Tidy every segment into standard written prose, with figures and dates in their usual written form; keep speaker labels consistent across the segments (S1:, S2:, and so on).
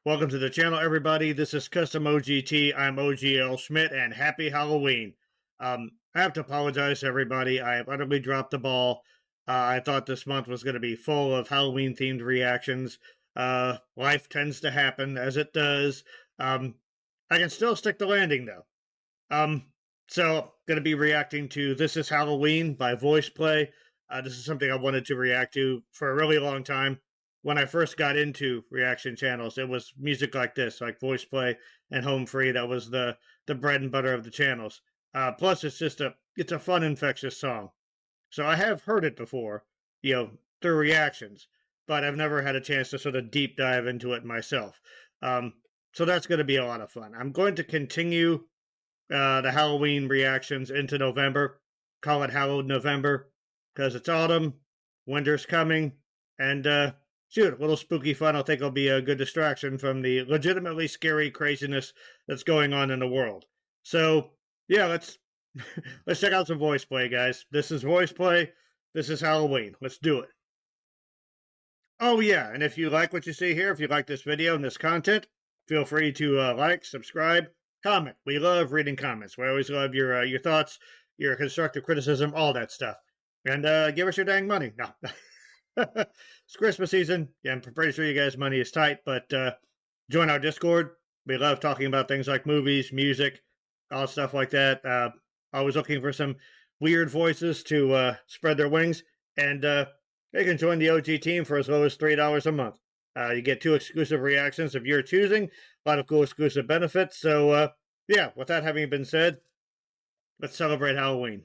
S1: Welcome to the channel, everybody. This is Custom OGT. I'm OGL Schmitt, and happy Halloween. I have to apologize to everybody. I have utterly dropped the ball. I thought this month was going to be full of Halloween-themed reactions. Life tends to happen, as it does. I can still stick the landing, though. So, going to be reacting to This Is Halloween by VoicePlay. This is something I wanted to react to for a really long time. When I first got into reaction channels, it was music like this, like VoicePlay and Home Free. That was the bread and butter of the channels. Plus, it's a fun, infectious song. So I have heard it before, through reactions, but I've never had a chance to sort of deep dive into it myself. So that's going to be a lot of fun. I'm going to continue the Halloween reactions into November. Call it Hallowed November, because it's autumn, winter's coming, and shoot, a little spooky fun. I think it'll be a good distraction from the legitimately scary craziness that's going on in the world. So, yeah, let's check out some VoicePlay, guys. This is VoicePlay. This is Halloween. Let's do it. Oh, yeah, and if you like what you see here, if you like this video and this content, feel free to like, subscribe, comment. We love reading comments. We always love your thoughts, your constructive criticism, all that stuff. And give us your dang money. No. It's Christmas season. Yeah, I'm pretty sure you guys' money is tight, but join our Discord. We love talking about things like movies, music, all stuff like that. Always looking for some weird voices to spread their wings, and you can join the OG team for as low as $3 a month. You get 2 exclusive reactions of your choosing, a lot of cool exclusive benefits. So, yeah, with that having been said, let's celebrate Halloween.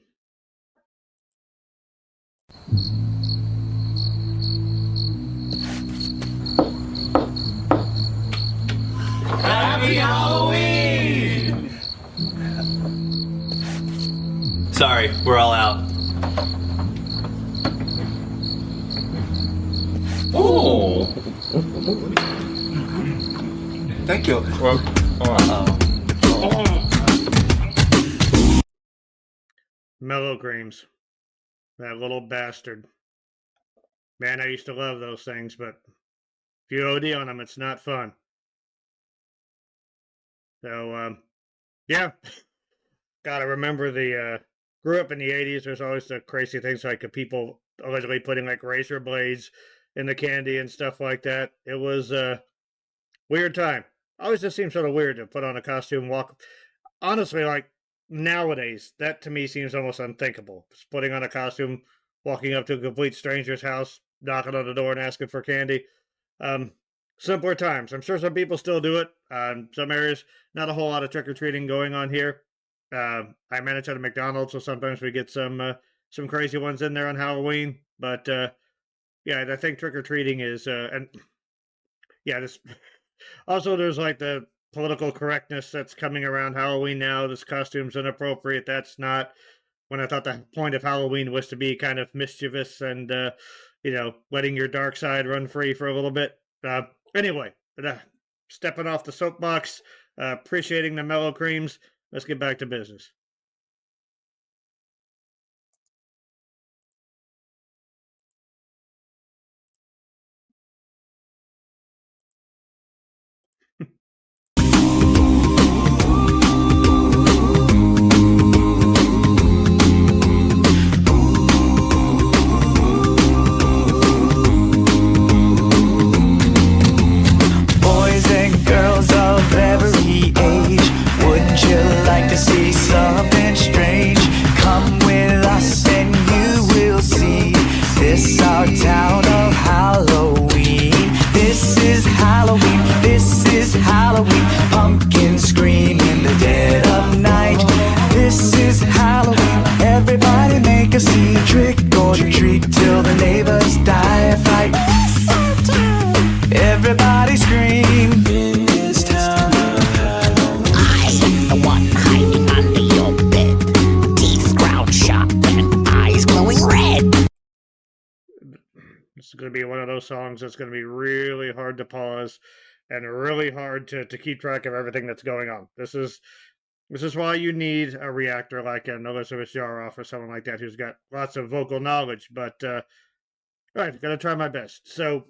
S2: Happy Halloween! Sorry, we're all out. Oh! Thank you.
S1: Mellow creams. That little bastard. Man, I used to love those things, but if you OD on them, it's not fun. So, yeah. Gotta remember grew up in the 80s. There's always the crazy things like people allegedly putting like razor blades in the candy and stuff like that. It was a weird time. Always just seems sort of weird to put on a costume, walk. Honestly, like nowadays, that to me seems almost unthinkable. Just putting on a costume, walking up to a complete stranger's house, knocking on the door and asking for candy. Simpler times. I'm sure some people still do it. Some areas, not a whole lot of trick-or-treating going on here. I manage at a McDonald's, so sometimes we get some crazy ones in there on Halloween. But yeah, I think trick-or-treating is and yeah, this also there's like the political correctness that's coming around Halloween now. This costume's inappropriate. That's not. When I thought the point of Halloween was to be kind of mischievous and letting your dark side run free for a little bit. Anyway, stepping off the soapbox, appreciating the mellow creams. Let's get back to business.
S3: Trick or treat till the neighbors die a fight. Everybody scream. This town of Halloween. I'm the one hiding under your bed. Teeth ground sharp and eyes glowing red.
S1: This is going to be one of those songs that's going to be really hard to pause and really hard to keep track of everything that's going on. This is why you need a reactor like an Elizabeth Jaroff or someone like that who's got lots of vocal knowledge. But, all right, gotta try my best. So,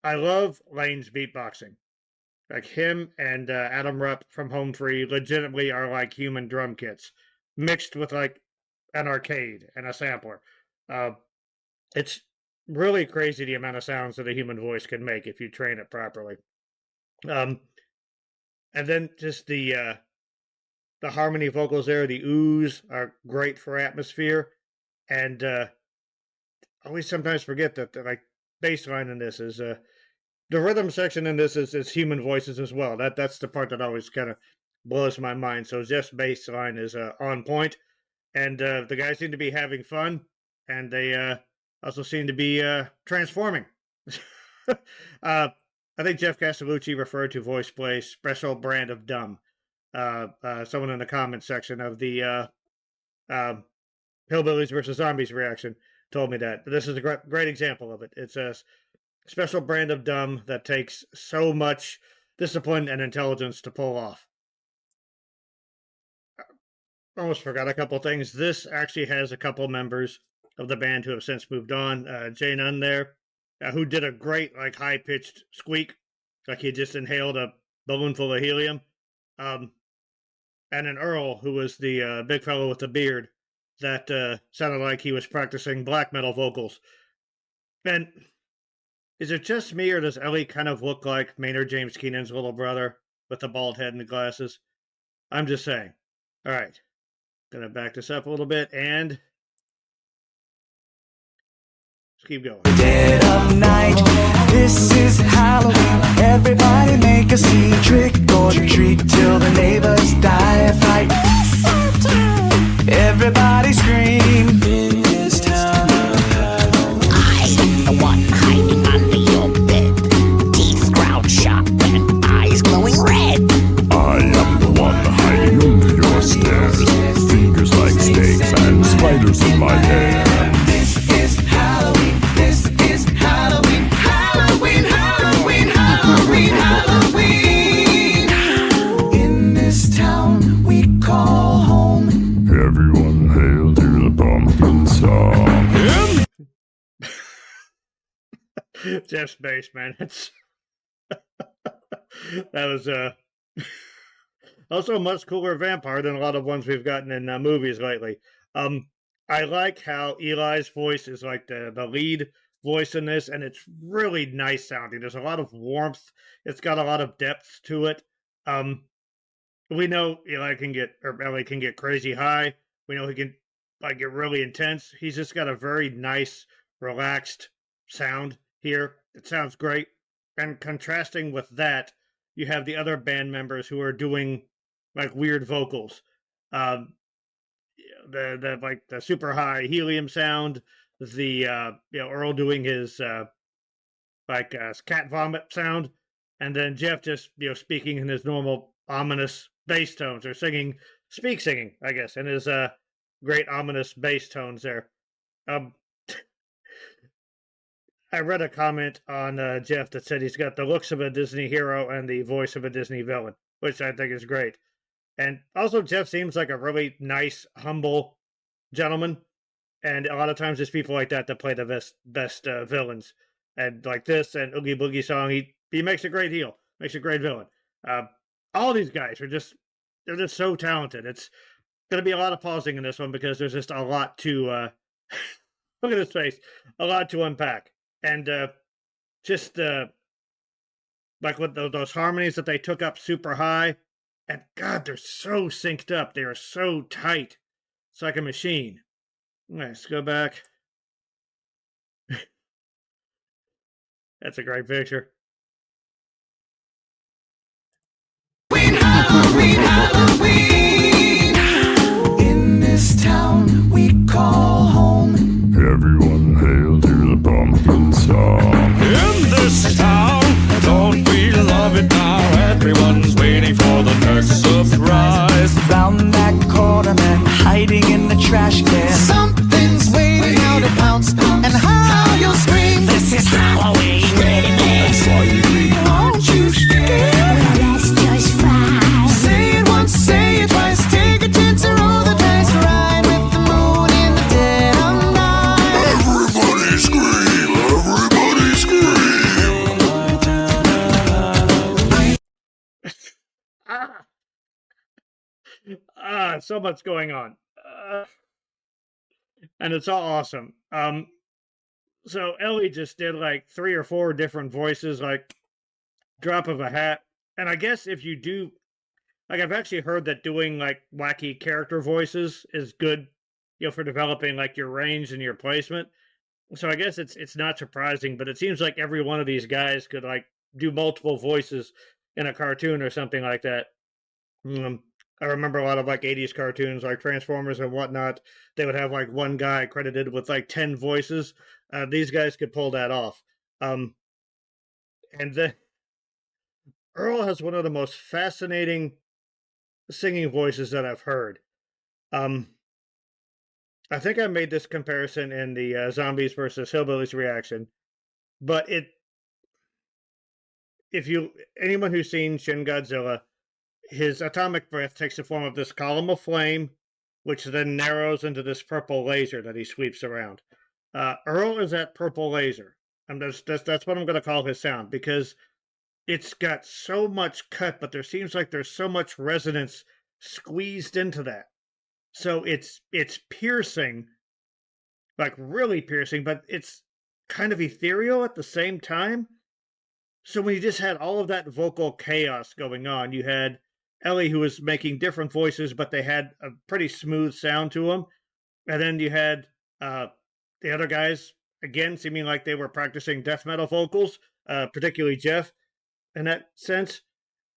S1: I love Lane's beatboxing. Like him and Adam Rupp from Home Free legitimately are like human drum kits mixed with like an arcade and a sampler. It's really crazy the amount of sounds that a human voice can make if you train it properly. And then just the harmony vocals there, the oohs are great for atmosphere. And I always sometimes forget that the like bass line in this is the rhythm section in this is human voices as well. That's the part that always kind of blows my mind. So Jeff's bass line is on point, and the guys seem to be having fun, and they also seem to be transforming. I think Jeff Castellucci referred to VoicePlay's special brand of dumb. Someone in the comment section of the Hillbillies versus Zombies reaction told me that. This is a great example of it. It's a special brand of dumb that takes so much discipline and intelligence to pull off. Almost forgot a couple things. This actually has a couple members of the band who have since moved on. Jay Nunn there, who did a great like high-pitched squeak, like he just inhaled a balloon full of helium. And an Earl, who was the big fellow with the beard, that sounded like he was practicing black metal vocals. And is it just me, or does Ellie kind of look like Maynard James Keenan's little brother with the bald head and the glasses? I'm just saying. All right. Gonna back this up a little bit, and let's keep going.
S3: Dead of night, this is Halloween. Everybody make a scene, trick or treat till the neighbors die of fright. Everybody scream in this town of Halloween. I'm the one hiding under your bed, teeth ground sharp and eyes glowing red.
S4: I am the one hiding under your stairs, fingers like snakes and spiders in my hair.
S3: This is Halloween, this is Halloween, Halloween, Halloween, Halloween, Halloween. In this town we call home.
S4: Everyone hail to the pumpkin song.
S1: Jeff's bass, man. It's that was also a much cooler vampire than a lot of ones we've gotten in movies lately. I like how Eli's voice is like the lead voice in this, and it's really nice sounding. There's a lot of warmth. It's got a lot of depth to it. We know Ellie can get crazy high. We know he can like get really intense. He's just got a very nice, relaxed sound here. It sounds great. And contrasting with that, you have the other band members who are doing like weird vocals. The super high helium sound, the Earl doing his cat vomit sound, and then Jeff just speaking in his normal ominous bass tones, or singing, I guess, in his great ominous bass tones there. I read a comment on Jeff that said he's got the looks of a Disney hero and the voice of a Disney villain, which I think is great. And also, Jeff seems like a really nice, humble gentleman. And a lot of times there's people like that play the best villains. And like this and Oogie Boogie Song, he makes a great heel, makes a great villain. All these guys they're just so talented. It's going to be a lot of pausing in this one because there's just a lot to, look at his face, a lot to unpack. And just like with those harmonies that they took up super high. And God, they're so synced up. They are so tight. It's like a machine. Let's go back. That's a great picture.
S3: Halloween, Halloween. In this town we call home.
S4: Everyone hail to the pumpkin song.
S5: In this town, don't we love it now? Everyone's waiting for the next surprise.
S3: Round that corner, man, hiding in the trash can. Something's waiting out to pounce, and how you'll scream. This is Halloween, ready, man.
S1: So much going on. And it's all awesome. So Ellie just did like 3 or 4 different voices, like drop of a hat. And I guess if you do, like, I've actually heard that doing like wacky character voices is good, for developing like your range and your placement. So I guess it's not surprising, but it seems like every one of these guys could like do multiple voices in a cartoon or something like that. I remember a lot of like 80s cartoons like Transformers and whatnot. They would have like one guy credited with like 10 voices. These guys could pull that off. And then Earl has one of the most fascinating singing voices that I've heard. I think I made this comparison in the Zombies versus Hillbillies reaction, but anyone who's seen Shin Godzilla, his atomic breath takes the form of this column of flame, which then narrows into this purple laser that he sweeps around. Earl is that purple laser. That's what I'm going to call his sound, because it's got so much cut, but there seems like there's so much resonance squeezed into that. So it's piercing, like really piercing, but it's kind of ethereal at the same time. So when you just had all of that vocal chaos going on, you had Ellie, who was making different voices, but they had a pretty smooth sound to them. And then you had the other guys, again, seeming like they were practicing death metal vocals, particularly Jeff, in that sense.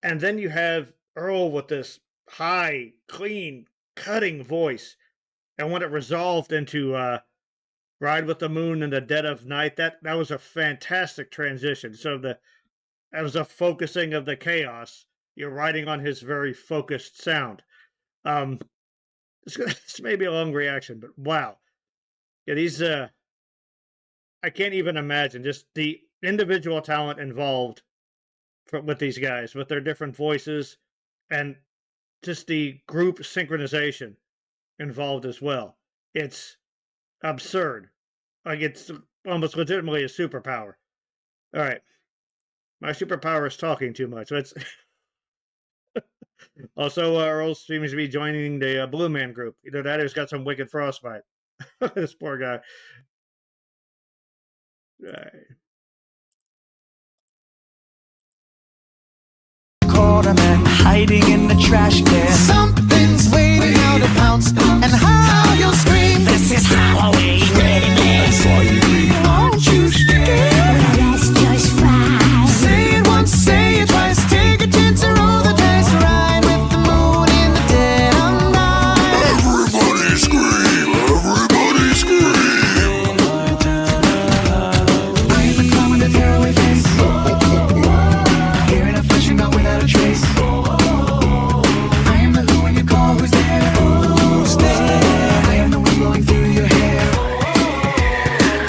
S1: And then you have Earl with this high, clean, cutting voice. And when it resolved into Ride with the Moon in the Dead of Night, that was a fantastic transition. So that was a focusing of the chaos. You're riding on his very focused sound. This may be a long reaction, but wow. Yeah, these, I can't even imagine just the individual talent involved with these guys, with their different voices, and just the group synchronization involved as well. It's absurd. Like, it's almost legitimately a superpower. All right. My superpower is talking too much. Let's... Also, Earl seems to be joining the Blue Man group. Either that or he's got some wicked frostbite. This poor guy. Right.
S3: Caught a man hiding in the trash can. Something's waiting out to pounce, and how you'll scream. This is Halloween. Aren't you scared? Well, that's just fine. Say it once, say it twice. Take a chance and roll the dice. Ride with the moon in the dead of night.
S4: Everybody scream! Everybody scream!
S3: I am the clown with the tearaway face. Hearing a flash and gone without a trace. I am the who when you call, who's there? Who's there? I am the wind blowing through your hair.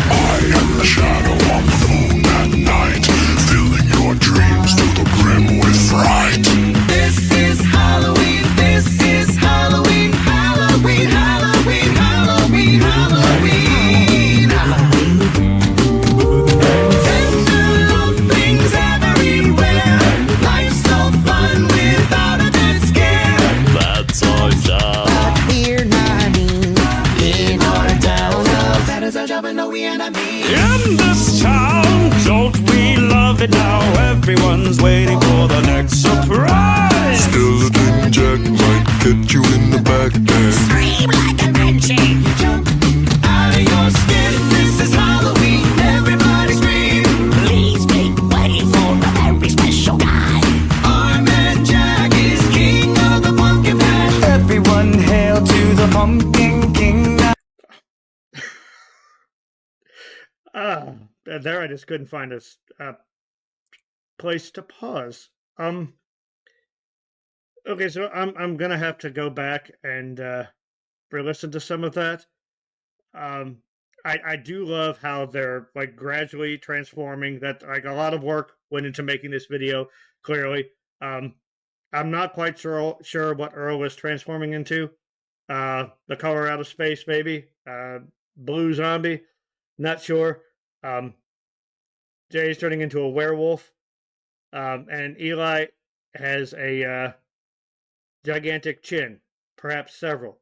S4: I am the shadow on the moon at night, filling your dreams to the brim with fright.
S3: This is Halloween, this is Halloween, Halloween, Halloween, Halloween, Halloween. Tender openings everywhere. Life's no fun without a bit scare.
S5: That's our job.
S3: But we're not in our town. That is our job and no we enemy.
S5: In this town, don't we love it now? Everyone's waiting for the next surprise.
S4: Skeleton Jack might get you in the back end.
S3: Scream like a banshee. Jump out of your skin. This is Halloween. Everybody scream. Please make way for a very special guy. Our man Jack is king of the pumpkin patch. Everyone hail to the pumpkin king.
S1: There I just couldn't find a place to pause. Okay, so I'm gonna have to go back and re-listen to some of that. I do love how they're like gradually transforming. That like a lot of work went into making this video. Clearly, I'm not quite sure what Earl was transforming into. The color out of space, maybe. Blue zombie. Not sure. Jay's turning into a werewolf. And Eli has a gigantic chin. perhaps several.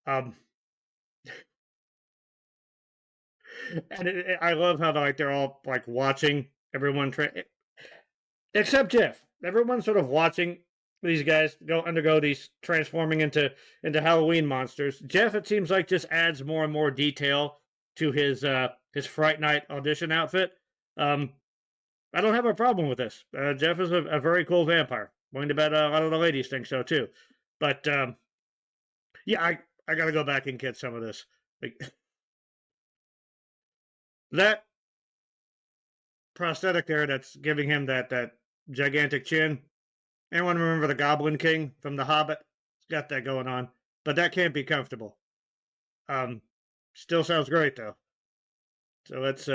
S1: And I love how they're all like watching everyone except Jeff. Everyone's sort of watching these guys undergo these transforming into Halloween monsters. Jeff, it seems like, just adds more and more detail to his Fright Night audition outfit. I don't have a problem with this. Jeff is a very cool vampire. Willing to bet a lot of the ladies think so too. But yeah, I gotta go back and get some of this. Like, that prosthetic there that's giving him that gigantic chin. Anyone remember the Goblin King from The Hobbit? It's got that going on, but that can't be comfortable. Still sounds great though. So let's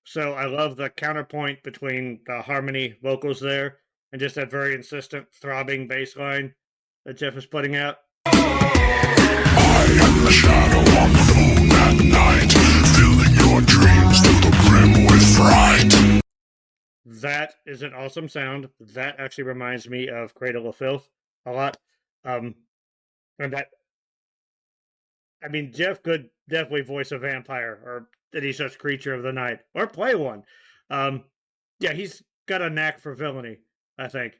S1: So I love the counterpoint between the harmony vocals there and just that very insistent throbbing bass line that Jeff is putting out.
S4: I am the shadow on the moon at night, filling your dreams to the brim with fright.
S1: That is an awesome sound. That actually reminds me of Cradle of Filth a lot. And that, I mean, Jeff could definitely voice a vampire or any such creature of the night, or play one. Yeah, he's got a knack for villainy, I think.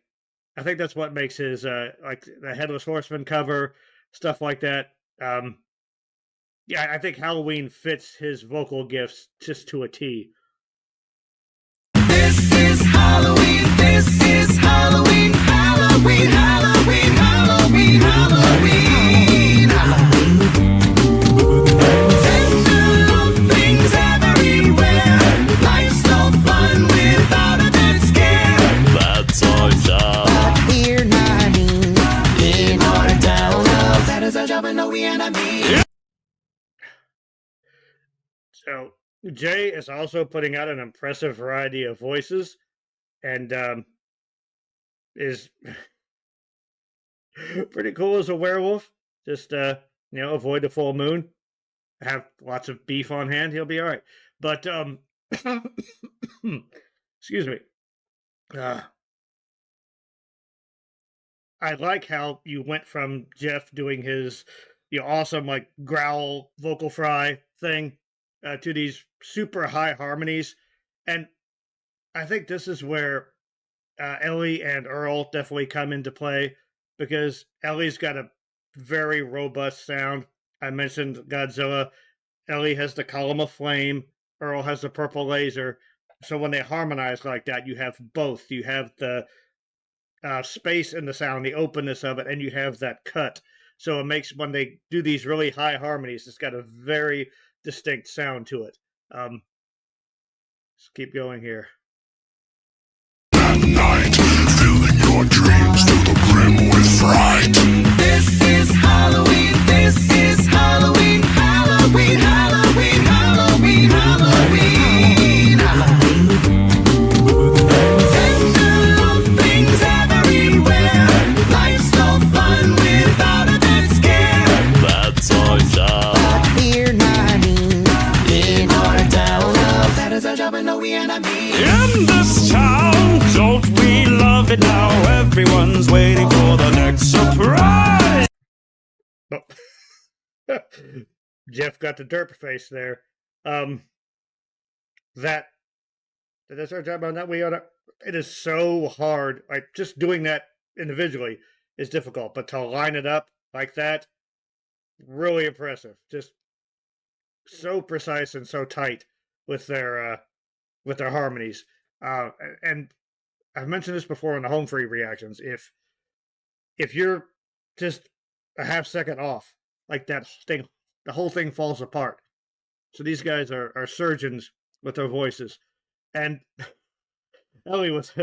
S1: I think that's what makes his, like, the Headless Horseman cover, stuff like that. Yeah, I think Halloween fits his vocal gifts just to a T.
S3: This is Halloween, this is Halloween, Halloween, Halloween, Halloween, Halloween, Halloween. Tender things everywhere. Life's no fun without a bit scare.
S5: That's our job.
S3: But we're not in our town. That is our job and no we enemy.
S1: So Jay is also putting out an impressive variety of voices, and is pretty cool as a werewolf. Just avoid the full moon, have lots of beef on hand. He'll be all right. But excuse me. I like how you went from Jeff doing his awesome like growl vocal fry thing to these super high harmonies. And I think this is where Ellie and Earl definitely come into play, because Ellie's got a very robust sound. I mentioned Godzilla. Ellie has the column of flame. Earl has the purple laser. So when they harmonize like that, you have both. You have the space in the sound, the openness of it, and you have that cut. So it makes, when they do these really high harmonies, it's got a very distinct sound to it. Let's keep going here.
S4: At night, filling your dreams to the brim with fright.
S3: This is Halloween, this is Halloween, Halloween, Halloween, Halloween, Halloween, Halloween. Tender things everywhere. Life's no fun without a bit scare.
S5: That's our job.
S3: But we're not in our town. That is our job and no we enemy.
S5: In this town, don't we love it now? Everyone's waiting for the next surprise.
S1: Oh. Jeff got the derp face there. That's our job on that. It is so hard. Like, just doing that individually is difficult, but to line it up like that, really impressive. Just so precise and so tight with their harmonies. And I've mentioned this before in the home free reactions. If you're just a half second off, like that thing, the whole thing falls apart. So these guys are surgeons with their voices. And Ellie was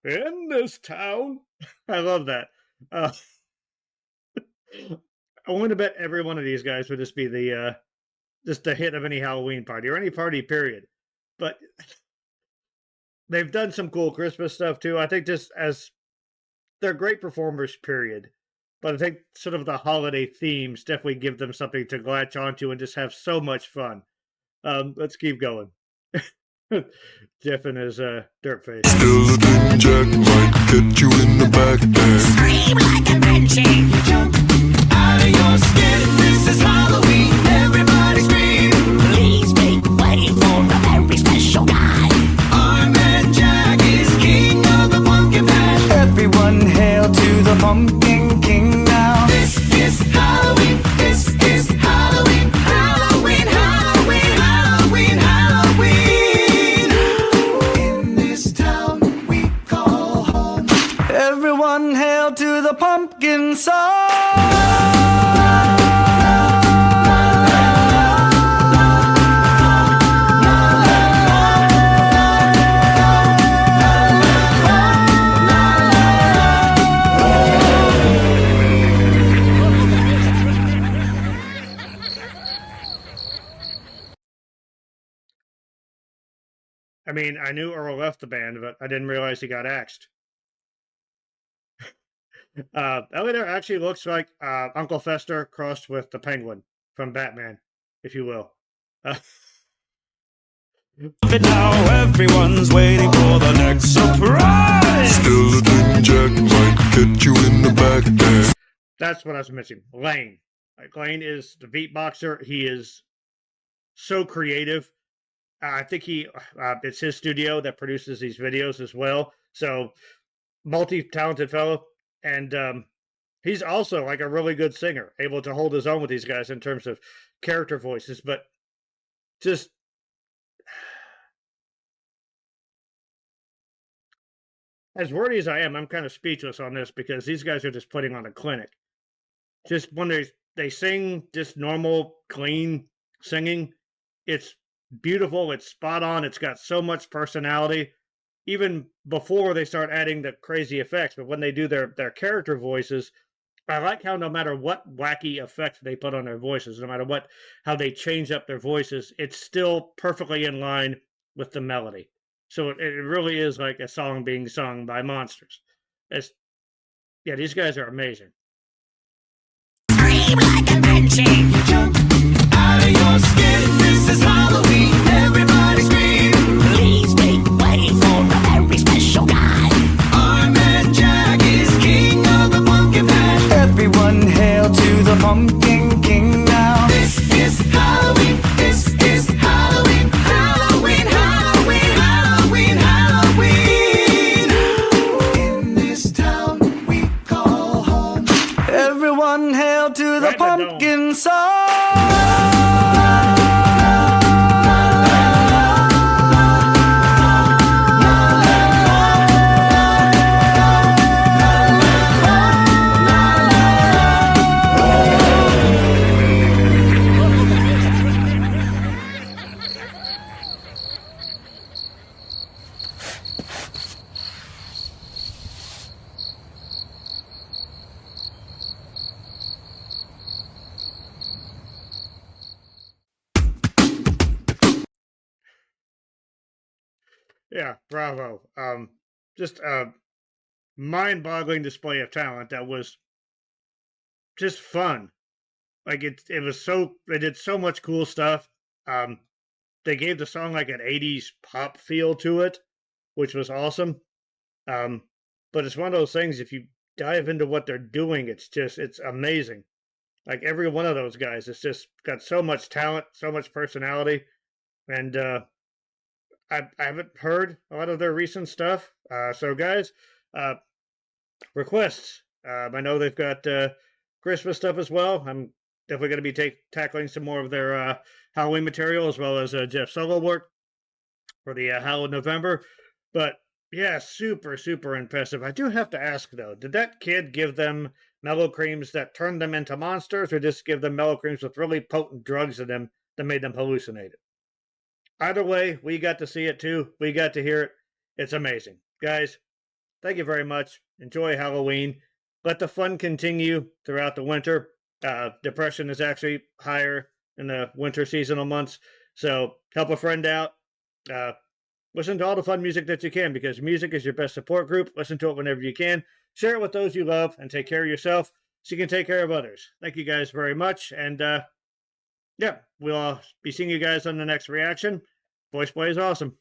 S1: in this town. I love that. I want to bet every one of these guys would just be the hit of any Halloween party or any party period. But they've done some cool Christmas stuff too. I think just as they're great performers, period. But I think sort of the holiday themes definitely give them something to latch onto and just have so much fun. Let's keep going. Jeff and his dirt face.
S4: Still a thing, Jack might get you in the back there.
S3: Scream like a banshee. Jump out of your skin. This is Halloween. Everybody scream. Please make way for a very special guy. Our man Jack is king of the pumpkin patch.
S6: Everyone hail to the Pumpkin King now.
S3: This is Halloween. This is Halloween. Halloween, Halloween, Halloween, Halloween. In this town we call home.
S6: Everyone hail to the pumpkin song.
S1: I mean, I knew Earl left the band, but I didn't realize he got axed. Ellie there actually looks like Uncle Fester crossed with the Penguin from Batman, if you will.
S5: But now everyone's waiting for the next surprise.
S4: Still a thing, Jack might get you in the back there.
S1: That's what I was missing. Lane. Like, Lane is the beatboxer. He is so creative. I think it's his studio that produces these videos as well. So, multi-talented fellow. And he's also like a really good singer, able to hold his own with these guys in terms of character voices. But just as wordy as I am, I'm kind of speechless on this because these guys are just putting on a clinic. Just when they sing just normal, clean singing, it's beautiful, it's spot on, it's got so much personality, even before they start adding the crazy effects. But when they do their character voices, I like how no matter what wacky effect they put on their voices, no matter how they change up their voices, it's still perfectly in line with the melody. So it really is like a song being sung by monsters. Yeah, these guys are amazing.
S3: Scream like a banshee. Jump out of your skin. This is Halloween. Everybody scream. Please make way for a very special guy. Our man Jack is king of the pumpkin patch.
S6: Everyone hail to the Pumpkin King now.
S3: This is Halloween. This is Halloween. Halloween, Halloween, Halloween, Halloween. In this town we call home.
S6: Everyone hail to the
S1: Right, but no.
S6: pumpkin song.
S1: Yeah, bravo. Just a mind-boggling display of talent that was just fun. Like it was so they did so much cool stuff. They gave the song like an 80s pop feel to it, which was awesome. But it's one of those things, if you dive into what they're doing, it's amazing. Like every one of those guys has just got so much talent, so much personality. And I haven't heard a lot of their recent stuff. So guys, requests. I know they've got Christmas stuff as well. I'm definitely going to be tackling some more of their Halloween material, as well as Jeff's solo work for the Halloween November. But yeah, super, super impressive. I do have to ask though, did that kid give them mellow creams that turned them into monsters, or just give them mellow creams with really potent drugs in them that made them hallucinate? Either way, we got to see it too. We got to hear it. It's amazing. Guys, thank you very much. Enjoy Halloween. Let the fun continue throughout the winter. Depression is actually higher in the winter seasonal months. So help a friend out. Listen to all the fun music that you can, because music is your best support group. Listen to it whenever you can. share it with those you love, and take care of yourself so you can take care of others. Thank you guys very much. And yeah, we'll be seeing you guys on the next reaction. VoicePlay is awesome.